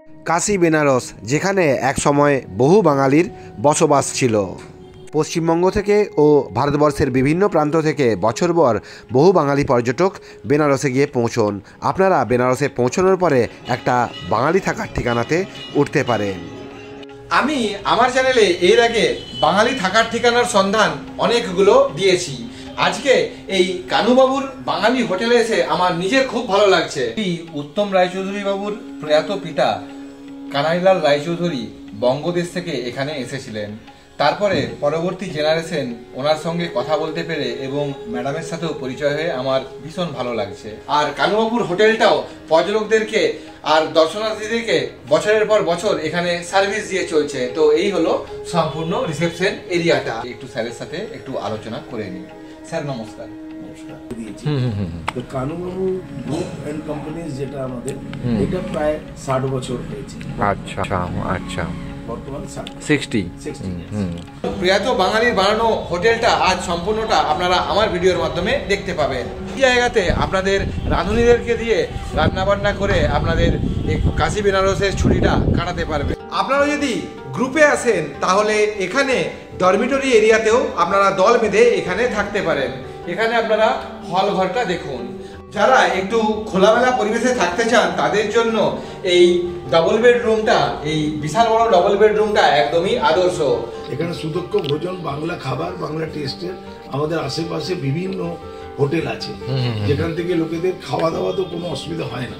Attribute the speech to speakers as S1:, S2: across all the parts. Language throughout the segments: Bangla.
S1: কাশী বেনারস, যেখানে এক সময় বহু বাঙালির বসবাস ছিল। পশ্চিমবঙ্গ থেকে ও ভারতবর্ষের বিভিন্ন প্রান্ত থেকে বছরভর বহু বাঙালি পর্যটক বেনারসে গিয়ে পৌঁছন। আপনারা বেনারসে পৌঁছানোর পরে একটা বাঙালি থাকার ঠিকানাতে উঠতে পারেন।
S2: আমি আমার চ্যানেলে এর আগে বাঙালি থাকার ঠিকানার সন্ধান অনেকগুলো দিয়েছি। আজকে এই কানুবাবুর বাঙালি হোটেলে এসে আমার নিজের খুব ভালো লাগছে। উত্তম রায়চৌধুরী বাবুর প্রয়াত পিতা কানাইলাল রায়চৌধুরী বঙ্গদেশ থেকে এখানে এসেছিলেন। তারপরে পরবর্তী জেনারেশন ওনার সঙ্গে কথা বলতে পেরে এবং ম্যাডামের সাথেও পরিচয় হয়ে আমার ভীষণ ভালো লাগছে। আর কানুবাবুর হোটেলটাও পর্যটকদেরকে আর দর্শনার্থীদেরকে বছরের পর বছর এখানে সার্ভিস দিয়ে চলছে। তো এই হলো সম্পূর্ণ রিসেপশন এরিয়াটা। একটু স্যারের সাথে একটু আলোচনা করে নিই। স্যার নমস্কার।
S3: তো কানুবাবু গ্রুপ এন্ড কোম্পানিজ যেটা আমাদের, এটা প্রায় 60 বছর হয়েছে।
S1: আচ্ছা আচ্ছা,
S3: বর্তমানে
S1: 60।
S2: প্রয়াত বাঙালির বানানো হোটেলটা আজ সম্পূর্ণটা আপনারা আমার ভিডিওর মাধ্যমে দেখতে পাবেন। এই জায়গাতে আপনাদের রাঁধুনিদেরকে দিয়ে রান্নাবান্না করে আপনাদের এই কাশী বেনারসের ছুটিটা কাটাতে পারবে। আপনারা যদি গ্রুপে আসেন তাহলে এখানে ডরমিটরি এরিয়াতেও আপনারা দল বেঁধে এখানে থাকতে পারেন। এখানে আপনারা হল ঘরটা দেখুন। যারা একটু খোলামেলা পরিবেশে থাকতে চান তাদের জন্য এই ডাবল বেডরুমটা, এই বিশাল বড় ডাবল বেডরুমটা একদমই আদর্শ।
S3: এখানে সুদক্ষ ভোজন, বাংলা খাবার, বাংলা টেস্টের আমাদের আশেপাশে বিভিন্ন হোটেল আছে, যেখান থেকে লোকেদের খাওয়া দাওয়া তো কোনো অসুবিধা হয় না।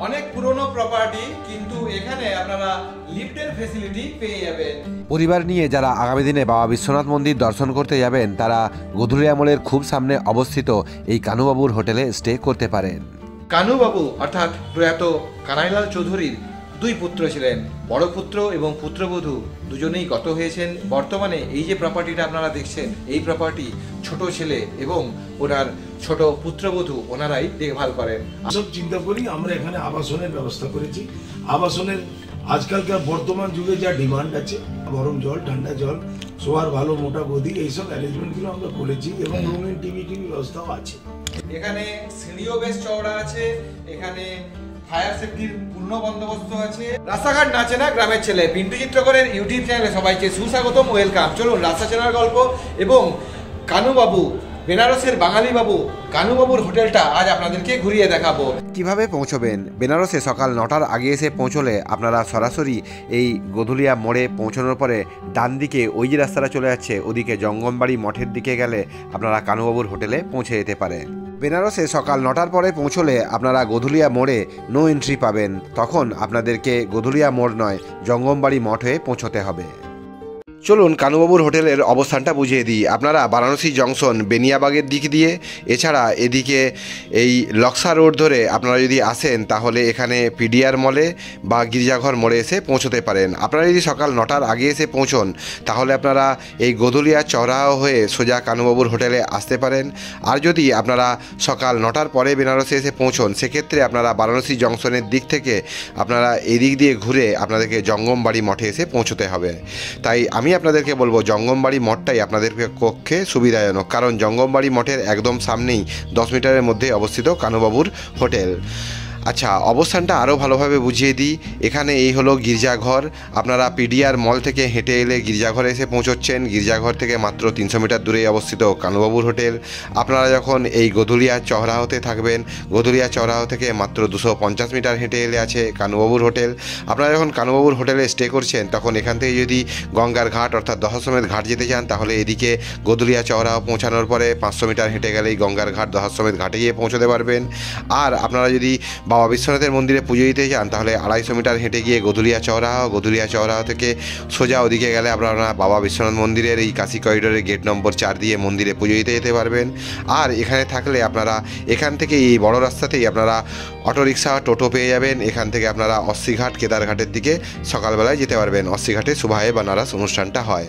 S2: অনেক পুরনো প্রপার্টি, কিন্তু এখানে আপনারা লিফটের ফ্যাসিলিটি পেয়ে যাবেন।
S1: পরিবার নিয়ে যারা আগামী দিনে বাবা বিশ্বনাথ মন্দির দর্শন করতে যাবেন তারা গোধুলিয়া মলের খুব সামনে অবস্থিত এই কানুবাবুর হোটেলে স্টে করতে পারেন।
S2: কানুবাবু অর্থাৎ প্রয়াত কানাইলাল চৌধুরীর দুই পুত্র ছিলেন। বড় পুত্র এবং পুত্রবধূ দুজনেই গত হয়েছেন। বর্তমানে এই যে প্রপার্টিটা আপনারা দেখছেন, এই প্রপার্টি ছোট ছেলে এবং ওনার ছোট পুত্রবধূ ওনারাই দেখভাল করেন।
S3: সব চিন্তা করি আমরা এখানে আবাসনের ব্যবস্থা করেছি। আবাসনের আজকালকার বর্তমান যুগে যা ডিমান্ড আছে, গরম জল, ঠান্ডা জল, শোয়ার ভালো মোটা গদি, এইসব অ্যারেঞ্জমেন্টগুলো আমরা করেছি এবং রুমের টিভি ব্যবস্থাও আছে।
S2: এখানে সিঁড়িও বেশ চওড়া আছে। এখানে ফায়ার সেফটির পূর্ণ বন্দোবস্ত আছে। রাস্তাঘাট নাচে না গ্রামের ছেলে পিন্টু চিত্রকরের ইউটিউব চ্যানেলে সবাইকে সুস্বাগতম, ওয়েলকাম। চলুন রাস্তা চেনার গল্প এবং কানুবাবু, বেনারসের বাঙালি বাবু কানুবাবুর হোটেলটা আজ আপনাদেরকে ঘুরিয়ে দেখাবো।
S1: কিভাবে পৌঁছবেন? বেনারসে সকাল 9টার আগে এসে পৌঁছলে আপনারা সরাসরি এই গোধুলিয়া মোড়ে পৌঁছানোর পরে ডান দিকে ওই যে রাস্তাটা চলে যাচ্ছে, ওদিকে জঙ্গমবাড়ি মঠের দিকে গেলে আপনারা কানুবাবুর হোটেলে পৌঁছে যেতে পারেন। বেনারসে সকাল 9টার পরে পৌঁছলে আপনারা গোধুলিয়া মোড়ে নো এন্ট্রি পাবেন। তখন আপনাদেরকে গোধুলিয়া মোড় নয়, জঙ্গমবাড়ি মঠ হয়ে পৌঁছতে হবে। চলুন কানুবাবুর হোটেলের অবস্থানটা বুঝিয়ে দিই। আপনারা বারাণসী জংশন বেনিয়াবাগের দিক দিয়ে, এছাড়া এদিকে এই লক্সা রোড ধরে আপনারা যদি আসেন তাহলে এখানে পিডিআর মলে বা গির্জাঘর মোড়ে এসে পৌঁছতে পারেন। আপনারা যদি সকাল 9টার আগে এসে পৌঁছন তাহলে আপনারা এই গোধুলিয়া চৌরাহা হয়ে সোজা কানুবাবুর হোটেলে আসতে পারেন। আর যদি আপনারা সকাল 9টার পরে বেনারসে এসে পৌঁছন সেক্ষেত্রে আপনারা বারাণসী জংশনের দিক থেকে আপনারা এই দিক দিয়ে ঘুরে আপনাদেরকে জঙ্গমবাড়ি মঠে এসে পৌঁছতে হবে। তাই আমি আপনাদেরকে বলবো জঙ্গমবাড়ি মঠটাই আপনাদের পক্ষে সুবিধাজনক, কারণ জঙ্গমবাড়ি মঠের একদম সামনেই 10 মিটারের মধ্যে অবস্থিত কানুবাবুর হোটেল। আচ্ছা, অবস্থানটা আরও ভালোভাবে বুঝিয়ে দিই। এখানে এই হলো গির্জাঘর। আপনারা পিডিআর মল থেকে হেঁটে এলে গির্জাঘরে এসে পৌঁছচ্ছেন। গির্জাঘর থেকে মাত্র 300 মিটার দূরেই অবস্থিত কানুবাবুর হোটেল। আপনারা যখন এই গোধুলিয়া চৌরাহাতে থাকবেন, গোধুলিয়া চৌরাহা থেকে মাত্র 250 মিটার হেঁটে এলে আছে কানুবাবুর হোটেল। আপনারা যখন কানুবাবুর হোটেলে স্টে করছেন তখন এখান থেকে যদি গঙ্গার ঘাট অর্থাৎ দশাশ্বমেধ ঘাট যেতে চান তাহলে এদিকে গোধুলিয়া চৌরাহা পৌঁছানোর পরে 500 মিটার হেঁটে গেলেই গঙ্গার ঘাট দশাশ্বমেধ ঘাটে গিয়ে পৌঁছতে পারবেন। আর আপনারা যদি বাবা বিশ্বনাথের মন্দিরে পুজো দিতে চান তাহলে 250 মিটার হেঁটে গিয়ে গোধুলিয়া চৌরাহা থেকে সোজা ওদিকে গেলে আপনারা বাবা বিশ্বনাথ মন্দিরের এই কাশী করিডোরের গেট নম্বর 4 দিয়ে মন্দিরে পুজো দিতে যেতে পারবেন। আর এখানে থাকলে আপনারা এখান থেকে এই বড় রাস্তাতেই আপনারা অটোরিকশা, টোটো পেয়ে যাবেন। এখান থেকে আপনারা অস্সিঘাট, কেদারঘাটের দিকে সকালবেলায় যেতে পারবেন। অস্সিঘাটে সুবাহে বানারস অনুষ্ঠানটা হয়।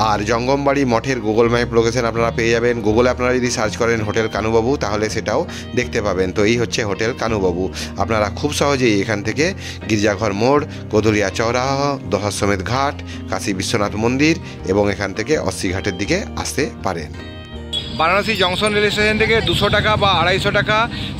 S1: আর জঙ্গমবাড়ি মঠের গুগল ম্যাপ লোকেশন আপনারা পেয়ে যাবেন। গুগলে আপনারা যদি সার্চ করেন হোটেল কানুবাবু তাহলে সেটাও দেখতে পাবেন। তো এই হচ্ছে হোটেল কানুবাবু। আপনারা খুব সহজেই এখান থেকে গির্জাঘর মোড়, গোধুলিয়া চৌরাহা, দশাশ্বমেধ ঘাট, কাশী বিশ্বনাথ মন্দির এবং এখান থেকে অস্সিঘাটের দিকে আসতে পারেন।
S2: বারাণসী জংশন রেল স্টেশন থেকে 200 টাকা বা 250 টাকা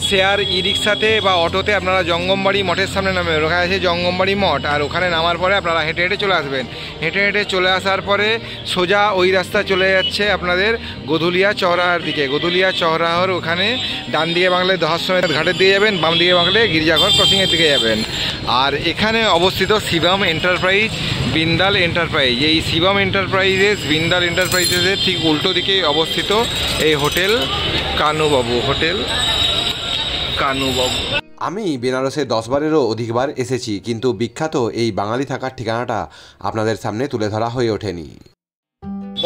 S2: শেয়ার ই রিক্সাতে বা অটোতে আপনারা জঙ্গমবাড়ি মঠের সামনে নামবেন। ওখানে আছে জঙ্গমবাড়ি মঠ, আর ওখানে নামার পরে আপনারা হেঁটে হেঁটে চলে আসবেন। হেঁটে হেঁটে চলে আসার পরে সোজা ওই রাস্তা চলে যাচ্ছে আপনাদের গোধুলিয়া চৌরাহার দিকে। গোধুলিয়া চৌরাহার ওখানে ডান দিকে বাংলায় দহাশ্রমের ঘাটের দিকে যাবেন, বাম দিকে বাংলায় গির্জাঘর ক্রসিংয়ের দিকে যাবেন। আর এখানে অবস্থিত শিবম এন্টারপ্রাইজ, বিন্দাল এন্টারপ্রাইজ। এই শিবম এন্টারপ্রাইজেস, বিন্দাল এন্টারপ্রাইজেসের ঠিক উল্টো দিকে অবস্থিত এই হোটেল কানুবাবু। হোটেল কানুবাবু।
S1: আমি বেনারসে 10 বারেরও অধিকবার এসেছি, কিন্তু বিখ্যাত এই বাঙালি থাকার ঠিকানাটা আপনাদের সামনে তুলে ধরা হয়ে ওঠেনি।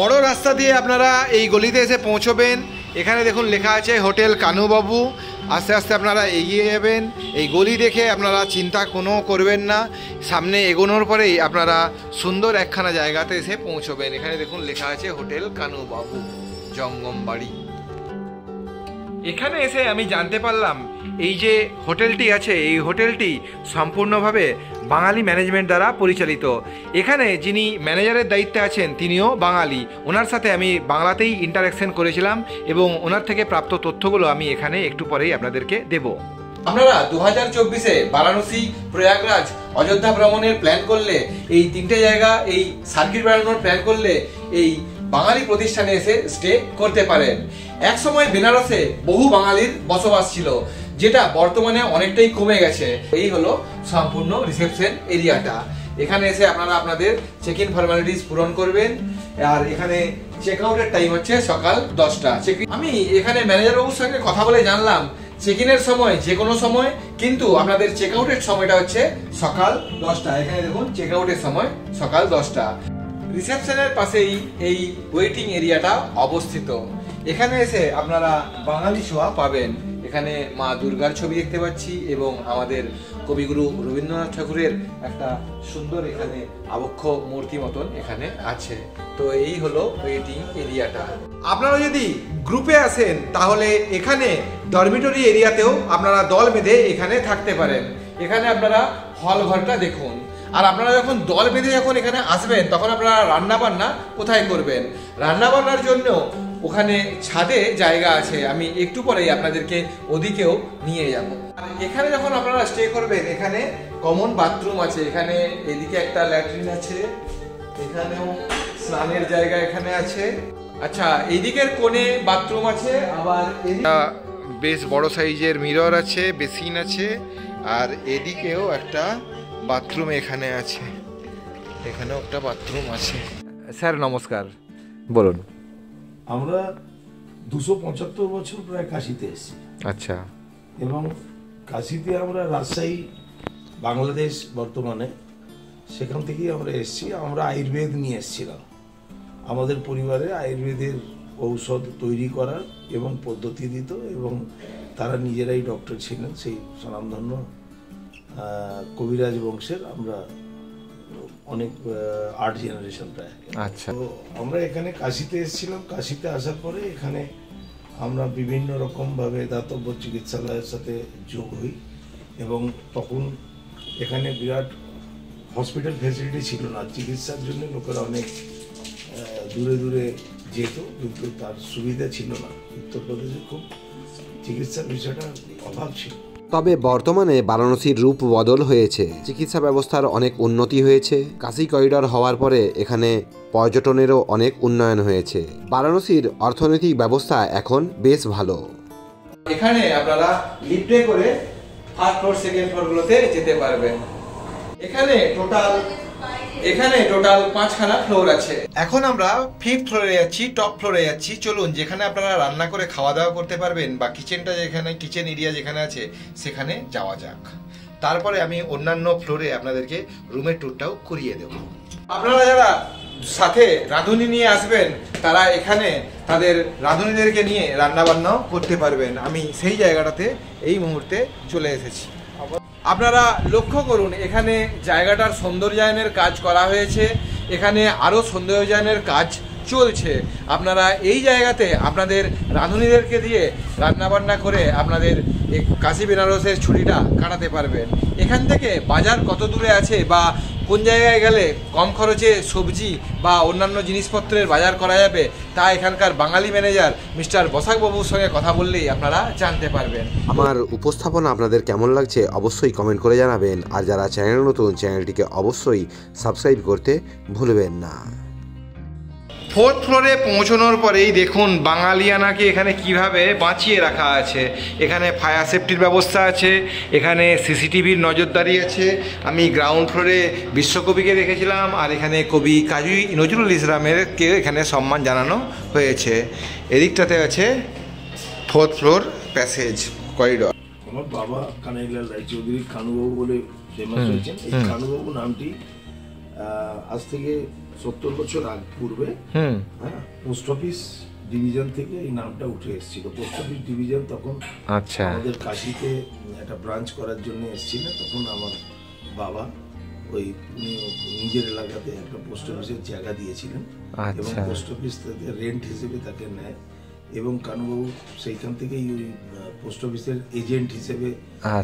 S2: বড় রাস্তা দিয়ে আপনারা এই গলিতে এসে পৌঁছবেন। এখানে দেখুন লেখা আছে হোটেল কানুবাবু। আস্তে আস্তে আপনারা এগিয়ে যাবেন। এই গলি দেখে আপনারা চিন্তা কোনো করবেন না, সামনে এগোনোর পরেই আপনারা সুন্দর একখানা জায়গাতে এসে পৌঁছবেন। এখানে দেখুন লেখা আছে হোটেল কানুবাবু, জঙ্গমবাড়ি। এখানে এসে আমি জানতে পারলাম এই যে হোটেলটি আছে, এই হোটেলটি সম্পূর্ণভাবে বাঙালি ম্যানেজমেন্ট দ্বারা পরিচালিত। এখানে যিনি ম্যানেজারের দায়িত্বে আছেন তিনিও বাঙালি। ওনার সাথে আমি বাংলাতেই ইন্টারাকশন করেছিলাম এবং ওনার থেকে প্রাপ্ত তথ্যগুলো আমি এখানে একটু পরেই আপনাদেরকে দেব। আপনারা 2024-এ বারাণসী, প্রয়াগরাজ, অযোধ্যা ভ্রমণের প্ল্যান করলে, এই 3টে জায়গা এই সার্কিট বেড়ানোর প্ল্যান করলে এই বাঙালি প্রতিষ্ঠানে এসে স্টে করতে পারেন। এক সময় বেনারসে বহু বাঙালির বসবাস ছিল, যেটা বর্তমানে অনেকটাই কমে গেছে। এই হলো সম্পূর্ণ রিসেপশন এরিয়াটা। এখানে এসে আপনারা আপনাদের চেক ইন ফর্মালিটিস পূরণ করবেন। আর এখানে চেক আউটের টাইম হচ্ছে সকাল 10টা। আমি এখানে ম্যানেজার বাবুর সঙ্গে কথা বলে জানলাম চেক ইনের সময় যে কোনো সময়, কিন্তু আপনাদের চেক আউটের সময়টা হচ্ছে সকাল 10টা। এখানে দেখুন চেক আউটের সময় সকাল 10টা। রিসেপশনের পাশেই এই ওয়েটিং এরিয়াটা অবস্থিত। এখানে এসে আপনারা বাঙালি ছোঁয়া পাবেন। এখানে মা দুর্গার ছবি দেখতে পাচ্ছি এবং আমাদের কবিগুরু রবীন্দ্রনাথ ঠাকুরের একটা সুন্দর এখানে আবক্ষ মূর্তি মতন এখানে আছে। তো এই হলো ওয়েটিং এরিয়াটা। আপনারা যদি গ্রুপে আসেন তাহলে এখানে ডরমিটরি এরিয়াতেও আপনারা দল বেঁধে এখানে থাকতে পারেন। এখানে আপনারা হল ঘরটা দেখুন। আর আপনারা যখন দল বেঁধে যখন এখানে আসবেন তখন আপনারা রান্না বান্না কোথায় করবেন? রান্না বান্নার জন্য ওখানে ছাদে জায়গা আছে, আমি একটু পরেই আপনাদেরকে ওদিকেও নিয়ে যাব। আর এখানে যখন আপনারা স্টে করবেন এখানে কমন বাথরুম আছে। এখানে এদিকে একটা ল্যাট্রিন আছে, এখানেও স্নানের জায়গা এখানে আছে। আচ্ছা, এইদিকের কোণে বাথরুম আছে, আবার বেশ বড় সাইজের মিরর আছে, বেসিন আছে, আর এদিকেও একটা বাথরুম এখানে আছে। এখানেও একটা বাথরুম আছে। স্যার নমস্কার, বলুন।
S3: আমরা 275 বছর প্রায় কাশিতে এসেছি।
S2: আচ্ছা।
S3: এবং কাশিতে আমরা রাজশাহী, বাংলাদেশ বর্তমানে, সেখান থেকেই আমরা এসেছি। আমরা আয়ুর্বেদ নিয়ে এসেছিলাম। আমাদের পরিবারে আয়ুর্বেদের ঔষধ তৈরি করার এবং পদ্ধতি দিত, এবং তারা নিজেরাই ডক্টর ছিলেন। সেই স্বনামধন্য কবিরাজ বংশের আমরা অনেক 8 জেনারেশন প্রায়।
S2: আচ্ছা।
S3: তো আমরা এখানে কাশিতে এসেছিলাম। কাশিতে আসার পরে এখানে আমরা বিভিন্ন রকমভাবে দাতব্য চিকিৎসালয়ের সাথে যোগ হই, এবং তখন এখানে বিরাট হসপিটাল ফ্যাসিলিটি ছিল না। চিকিৎসার জন্য লোকেরা অনেক দূরে দূরে যেত, কিন্তু তার সুবিধা ছিল না। উত্তরপ্রদেশে খুব চিকিৎসার বিষয়টা অভাব ছিল।
S1: তবে বর্তমানে বারাণসীর রূপ বদল হয়েছে, চিকিৎসা ব্যবস্থার অনেক উন্নতি হয়েছে। কাশী করিডর হওয়ার পরে এখানে পর্যটনেরও অনেক উন্নয়ন হয়েছে। বারাণসীর অর্থনৈতিক ব্যবস্থা এখন বেশ ভালো।
S2: এখানে আপনারা লিফটে করে ফার্স্ট ফ্লোর, সেকেন্ড ফ্লোর গুলোতে যেতে পারবেন। এখানে টোটাল 5খানা ফ্লোর আছে। এখন আমরা 5th ফ্লোরে যাচ্ছি, টপ ফ্লোরে যাচ্ছি। চলুন, যেখানে আপনারা রান্না করে খাওয়া দাওয়া করতে পারবেন বা কিচেনটা যেখানে, কিচেন এরিয়া যেখানে আছে সেখানে যাওয়া যাক। তারপরে আমি অন্যান্য ফ্লোরে আপনাদেরকে রুমের ট্যুরটাও করিয়ে দেব। আপনারা যারা সাথে রাঁধুনি নিয়ে আসবেন তারা এখানে তাদের রাঁধুনিদেরকে নিয়ে রান্না বান্নাও করতে পারবেন। আমি সেই জায়গাটাতে এই মুহূর্তে চলে এসেছি। আপনারা লক্ষ্য করুন, এখানে জায়গাটার সৌন্দর্যায়নের কাজ করা হয়েছে। এখানে আরও সৌন্দর্যায়নের কাজ চলছে। আপনারা এই জায়গাতে আপনাদের রাঁধুনিদেরকে দিয়ে রান্নাবান্না করে আপনাদের এই কাশী বেনারসের ছুটিটা কাটাতে পারবেন। এখান থেকে বাজার কত দূরে আছে বা কোন জায়গায় গেলে কম খরচে সবজি বা অন্যান্য জিনিসপত্রের বাজার করা যাবে তা এখানকার বাঙালি ম্যানেজার মিস্টার বসাকবাবুর সঙ্গে কথা বললেই আপনারা জানতে পারবেন।
S1: আমার উপস্থাপনা আপনাদের কেমন লাগছে অবশ্যই কমেন্ট করে জানাবেন, আর যারা চ্যানেল নতুন চ্যানেলটিকে অবশ্যই সাবস্ক্রাইব করতে ভুলবেন না।
S2: 4th ফ্লোরে পৌঁছানোর পরেই দেখুন বাঙালিয়ানাকে এখানে কিভাবে বাঁচিয়ে রাখা আছে। এখানে ফায়ার সেফটির ব্যবস্থা আছে, এখানে সিসিটিভির নজরদারি আছে। আমি গ্রাউন্ড ফ্লোরে বিশ্বকবিকে দেখেছিলাম, আর এখানে কবি কাজী নজরুল ইসলামেরকে এখানে সম্মান জানানো হয়েছে। এদিকটাতে আছে 4th ফ্লোর প্যাসেজ করিডর।
S3: আমার বাবা কানাইলাল রায়চৌধুরী কানুবাবু বলে ফেমাস হয়েছেন। এই কানুবাবু নামটি আজ থেকে 70 বছর পূর্বে পোস্ট অফিস ডিভিশন থেকে এই নামটা উঠে এসেছিল। পোস্ট অফিস ডিভিশন তখন আমাদের কাশিতে একটা ব্রাঞ্চ করার জন্য এসেছিলেন। তখন আমার বাবা ওই নিজের এলাকাতে একটা পোস্ট অফিসের জায়গা দিয়েছিলেন এবং পোস্ট অফিস থেকে রেন্ট হিসেবে তাকে নেয়, এবং কানুবাবু সেইখান থেকেই ওই পোস্ট অফিসের এজেন্ট হিসেবে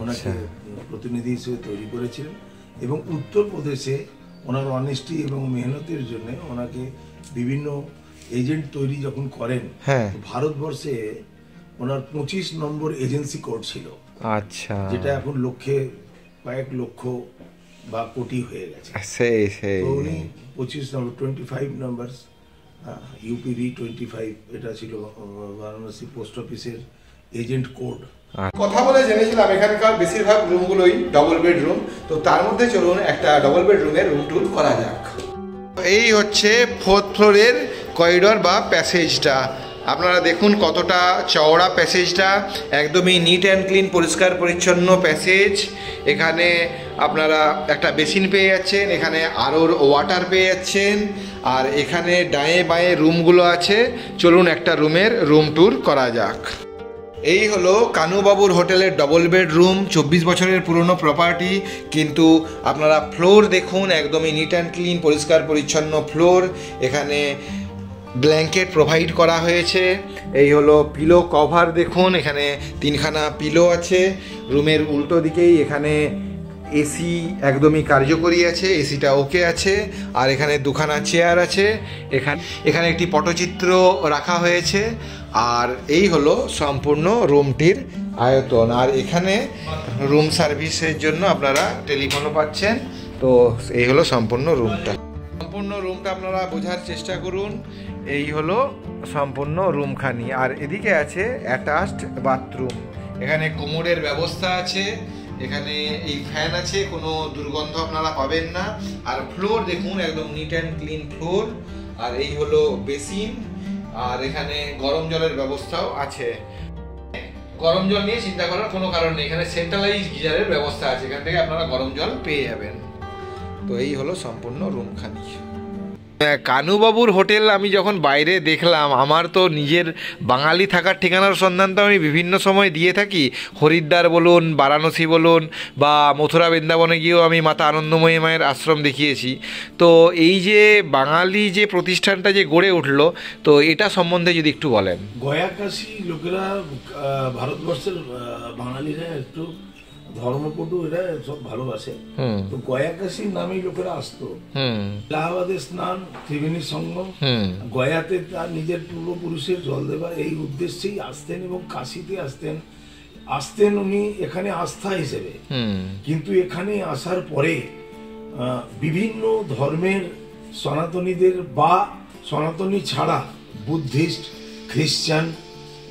S3: ওনাকে প্রতিনিধি হিসেবে তৈরি করেছিলেন। এবং উত্তরপ্রদেশে ওনার অনেস্টি এবং মেহনতের জন্য ওনাকে বিভিন্ন এজেন্ট তৈরি যখন করেন, ভারতবর্ষে ওনার 25 নম্বর এজেন্সি কোড ছিল, যেটা এখন কয়েক লক্ষ বা কোটি হয়ে গেছে। উনি 25 নম্বর 25 নাম্বার ইউপিভি 25 এটা ছিল বারাণসী পোস্ট অফিসের এজেন্ট কোড।
S2: কথা বলে জেনেছিলাম এখানকার বেশিরভাগ রুমগুলোই ডবল বেডরুম, তো তার মধ্যে চলুন একটা ডবল বেডরুমের রুম টুর করা যাক। এই হচ্ছে 4th ফ্লোরের করিডর বা প্যাসেজটা। আপনারা দেখুন কতটা চওড়া প্যাসেজটা, একদমই নিট অ্যান্ড ক্লিন, পরিষ্কার পরিচ্ছন্ন প্যাসেজ। এখানে আপনারা একটা বেসিন পেয়ে যাচ্ছেন, এখানে আরোর ওয়াটার পেয়ে যাচ্ছেন, আর এখানে ডায়ে বাঁয়ে রুমগুলো আছে। চলুন একটা রুমের রুম ট্যুর করা যাক। এই হলো কানুবাবুর হোটেলের ডবল বেডরুম, 24 বছরের পুরনো প্রপার্টি, কিন্তু আপনারা ফ্লোর দেখুন একদমই নিট অ্যান্ড ক্লিন, পরিষ্কার পরিচ্ছন্ন ফ্লোর। এখানে ব্ল্যাঙ্কেট প্রোভাইড করা হয়েছে। এই হলো পিলো কভার দেখুন, এখানে 3খানা পিলো আছে। রুমের উল্টো দিকেই এখানে এসি একদমই কার্যকরী আছে, এসিটা ওকে আছে। আর এখানে 2খানা চেয়ার আছে, এখানে একটি পটচিত্র রাখা হয়েছে। আর এই হলো সম্পূর্ণ রুমটির আয়তন। আর এখানে রুম সার্ভিসের জন্য আপনারা টেলিফোনও পাচ্ছেন। তো এই হলো সম্পূর্ণ রুমটা। আপনারা বোঝার চেষ্টা করুন। এই হলো সম্পূর্ণ রুমখানি। আর এদিকে আছে অ্যাটাচড বাথরুম, এখানে কোমরের ব্যবস্থা আছে, এখানে এই ফ্যান আছে, কোনো দুর্গন্ধ আপনারা পাবেন না। আর ফ্লোর দেখুন একদম নিট অ্যান্ড ক্লিন ফ্লোর। আর এই হলো বেসিন, আর এখানে গরম জলের ব্যবস্থাও আছে। গরম জল নিয়ে চিন্তা করার কোনো কারণ নেই, এখানে সেন্ট্রালাইজ গিজারের ব্যবস্থা আছে, এখান থেকে আপনারা গরম জল পেয়ে যাবেন। তো এই হলো সম্পূর্ণ রুমখানি। কানুবাবুর হোটেল আমি যখন বাইরে দেখলাম, আমার তো নিজের বাঙালি থাকার ঠিকানার সন্ধান তো আমি বিভিন্ন সময় দিয়ে থাকি। হরিদ্বার বলুন, বারাণসী বলুন, বা মথুরা বৃন্দাবনে গিয়েও আমি মাতা আনন্দময়ী মায়ের আশ্রম দেখিয়েছি। তো এই যে বাঙালি যে প্রতিষ্ঠানটা যে গড়ে উঠলো, তো এটা সম্বন্ধে যদি একটু বলেন।
S3: গয়াকাশী লোকেরা ভারতবর্ষের বাঙালিরা একটু ধর্মপটু, এরা সব ভালোবাসে, তো গয়াকাশী নামেই লোকেরা আসতো। এলাহাবাদে স্নান, ত্রিবেণী সঙ্গম, গয়াতে তার নিজের পূর্বপুরুষের জল দেবার এই উদ্দেশ্যেই আসতেন, এবং কাশীতে আসতেন উনি এখানে আস্থা হিসেবে। কিন্তু এখানে আসার পরে বিভিন্ন ধর্মের সনাতনীদের বা সনাতনী ছাড়া বুদ্ধিস্ট, খ্রিস্টান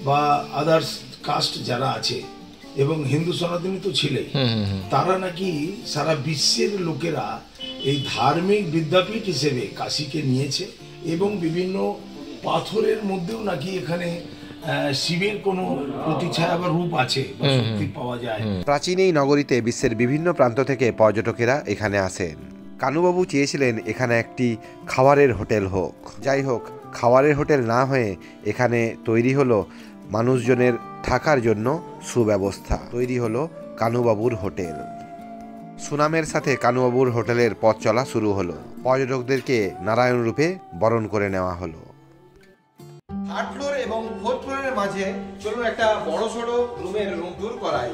S3: বা আদার্স কাস্ট যারা আছে, এবং হিন্দু সনাতনী তো ছিলেই, তারা নাকি সারা বিশ্বের লোকেরা এই ধার্মিক বিদ্যাপীঠ হিসেবে কাশীকে নিয়েছে, এবং বিভিন্ন পাথরের মধ্যেও নাকি এখানে শিবের কোনো প্রতিছায়া বা রূপ আছে, শক্তি পাওয়া যায়।
S1: প্রাচীন এই নগরীতে বিশ্বের বিভিন্ন প্রান্ত থেকে পর্যটকেরা এখানে আসেন। কানুবাবু চেয়েছিলেন এখানে একটি খাবারের হোটেল হোক। যাই হোক, খাবারের হোটেল না হয়ে এখানে তৈরি হলো মানুষজনের থাকার জন্য সুব্যবস্থা, তৈরি হলো কানুবাবুর হোটেল। সুনামের সাথে কানুবাবুর হোটেলের পথ চলা শুরু হলো। পর্যটকদেরকে নারায়ণ রূপে বরণ করে নেওয়া হলো।
S2: 3rd ফ্লোর এবং 4th ফ্লোরের মাঝে চলুন একটা বড় সড়ো রুমের রুম ট্যুর করাই।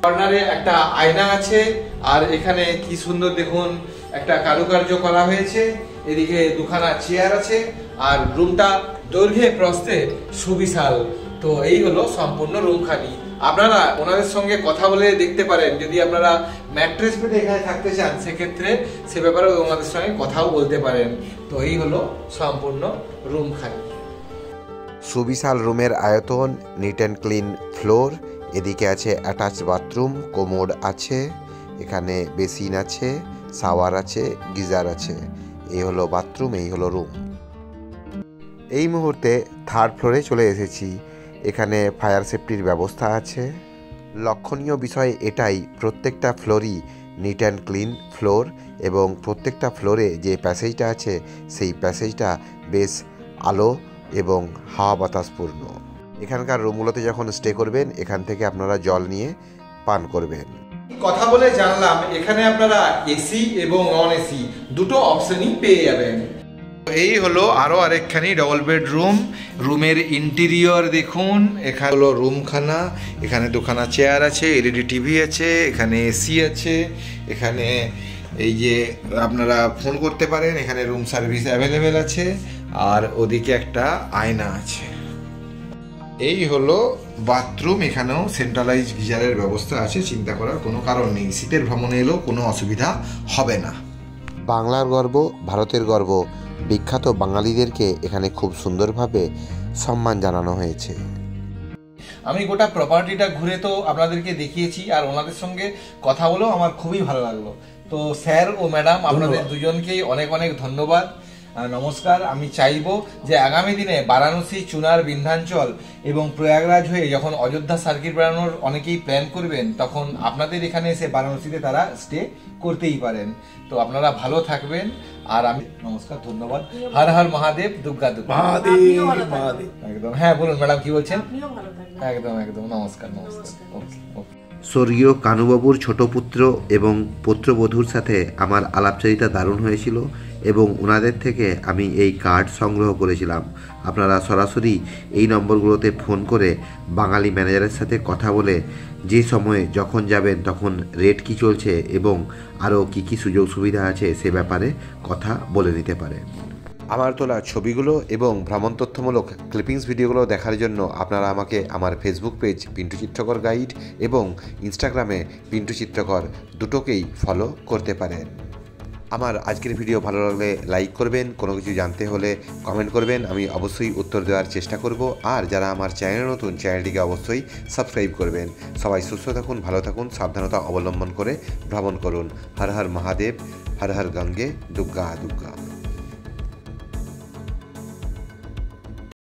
S2: কর্নারে একটা আয়না আছে, আর এখানে কি সুন্দর দেখুন একটা কারুকার্য করা হয়েছে। এদিকে দুখানা চেয়ার আছে, আর রুমটা দৈর্ঘ্যে প্রস্থে সুবিশাল। তো এই হলো সম্পূর্ণ রুমখানি। আপনারা ওনাদের সঙ্গে কথা বলে দেখতে পারেন, যদি আপনারা ম্যাট্রেস পেতে এখানে থাকতে চান সেক্ষেত্রে সে ব্যাপারে ওনাদের সঙ্গে কথাও বলতে পারেন। তো এই হলো সম্পূর্ণ রুমখানি।
S1: সুবিশাল রুমের আয়তন, নিট অ্যান্ড ক্লিন ফ্লোর, এদিকে আছে অ্যাটাচ বাথরুম, কোমোড আছে, এখানে বেসিন আছে, শাওয়ার আছে, গিজার আছে। এই হলো বাথরুম, এই হলো রুম। এই মুহূর্তে থার্ড ফ্লোরে চলে এসেছি। এখানে ফায়ার সেফটির ব্যবস্থা আছে। লক্ষণীয় বিষয় এটাই, প্রত্যেকটা ফ্লোরই নিট অ্যান্ড ক্লিন ফ্লোর, এবং প্রত্যেকটা ফ্লোরে যে প্যাসেজটা আছে সেই প্যাসেজটা বেশ আলো এবং হাওয়া বাতাসপূর্ণ। এখানকার রুমগুলোতে যখন স্টে করবেন এখান থেকে আপনারা জল নিয়ে পান করবেন।
S2: কথা বলে জানলাম এখানে আপনারা এসি এবং নন এসি দুটো অপশনই পেয়ে যাবেন। এই হলো আরো আরেকখানি ডবল বেডরুম। রুমের ইন্টেরিয়র দেখুন, এখানে হলো রুমখানা, এখানে দুখানা চেয়ার আছে, এলইডি টিভি আছে, এখানে এসি আছে, এখানে এই যে আপনারা ফোন করতে পারেন, এখানে রুম সার্ভিস অ্যাভেলেবেল আছে, আর ওদিকে একটা আয়না আছে। এই হলো বাথরুম, এখানেও সেন্ট্রালাইজ গিজারের ব্যবস্থা আছে, চিন্তা করার কোনো কারণ নেই। শীতের ভ্রমণে এলেও কোনো অসুবিধা হবে না।
S1: বাংলার গর্ব, ভারতের গর্ব, বিখ্যাত বাঙালিদেরকে এখানে খুব সুন্দরভাবে সম্মান জানানো হয়েছে।
S2: আমি গোটা প্রপার্টিটা ঘুরে তো আপনাদেরকে দেখিয়েছি, আর ওনাদের সঙ্গে কথা বলেও আমার খুবই ভালো লাগলো। তো স্যার ও ম্যাডাম আপনাদের দুজনকেই অনেক অনেক ধন্যবাদ, নমস্কার। আমি চাইবো যে আগামী দিনে বারাণসী, চুনার, বিন্ধ্যাঞ্চল এবং প্রয়াগরাজ হয়ে যখন অযোধ্যা সার্কিট বেড়ানোর অনেকেই প্ল্যান করবেন, তখন আপনাদের এখানে এসে বারাণসীতে তারা স্টে করতেই পারেন। তো আপনারা ভালো থাকবেন, আর আমি নমস্কার, ধন্যবাদ। হর হর মহাদেব, দুর্গা দুর্গা
S3: মহাদেব।
S2: একদম। হ্যাঁ বলুন ম্যাডাম, কি বলছেন? একদম একদম, নমস্কার নমস্কার। ওকে ওকে।
S1: স্বর্গীয় কানুবাবুর ছোট পুত্র এবং পুত্রবধূর সাথে আমার আলাপচারিতা দারুণ হয়েছিল, এবং ওনাদের থেকে আমি এই কার্ড সংগ্রহ করেছিলাম। আপনারা সরাসরি এই নম্বরগুলোতে ফোন করে বাঙালি ম্যানেজারের সাথে কথা বলে যে সময়ে যখন যাবেন তখন রেট কী চলছে এবং আরও কী কী সুযোগ সুবিধা আছে সে ব্যাপারে কথা বলে নিতে পারেন। আমার তোলা ছবিগুলো এবং ভ্রমণ তথ্যমূলক ক্লিপিংস ভিডিওগুলো দেখার জন্য আপনারা আমাকে আমার ফেসবুক পেজ পিন্টু চিত্রকর গাইড এবং ইনস্টাগ্রামে পিন্টু চিত্রকর দুটোকেই ফলো করতে পারেন। আমার আজকের ভিডিও ভালো লাগলে লাইক করবেন, কোনো কিছু জানতে হলে কমেন্ট করবেন, আমি অবশ্যই উত্তর দেওয়ার চেষ্টা করব। আর যারা আমার চ্যানেলে নতুন, চ্যানেলটিকে অবশ্যই সাবস্ক্রাইব করবেন। সবাই সুস্থ থাকুন, ভালো থাকুন, সাবধানতা অবলম্বন করে ভ্রমণ করুন। হর হর মহাদেব, হর হর গঙ্গে, দুর্গা দুর্গা।